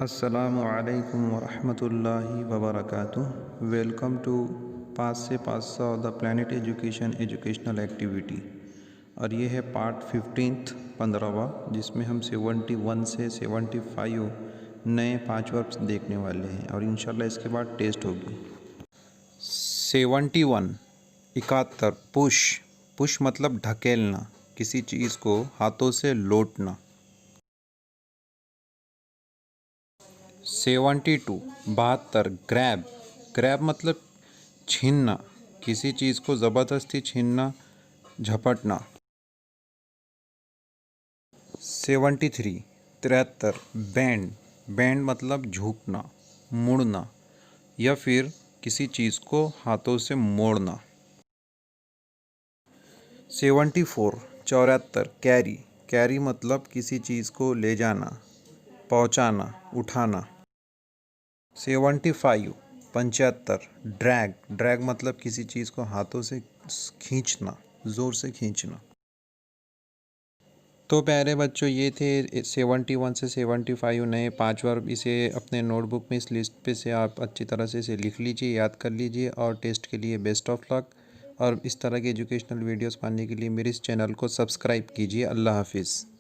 अस्सलामुअलैकुम वरहमतुल्लाहि वबरकातुह। Welcome to पास से पासा the planet education educational activity. और ये है पार्ट 15 15वां, जिसमें हम 71 से 75 नए 5 वर्ब्स देखने वाले हैं और इंशाल्लाह इसके बाद टेस्ट होगी। 71 71 पुश। पुश मतलब ढकेलना, किसी चीज़ को हाथों से लौटना। 72 72 ग्रैब। ग्रैब मतलब छीनना, किसी चीज़ को ज़बरदस्ती छीनना, झपटना। 73 73 बैंड। बैंड मतलब झुकना, मुड़ना या फिर किसी चीज़ को हाथों से मोड़ना। 74 74 कैरी। कैरी मतलब किसी चीज़ को ले जाना, पहुंचाना, उठाना। 75 75 ड्रैग। ड्रैग मतलब किसी चीज़ को हाथों से खींचना, ज़ोर से खींचना। तो प्यारे बच्चों, ये थे 71 से 75 नए 5 वर्ब। इसे अपने नोटबुक में इस लिस्ट पे से आप अच्छी तरह से इसे लिख लीजिए, याद कर लीजिए और टेस्ट के लिए बेस्ट ऑफ लक। और इस तरह के एजुकेशनल वीडियोस पाने के लिए मेरे इस चैनल को सब्सक्राइब कीजिए। अल्लाह हाफिज़।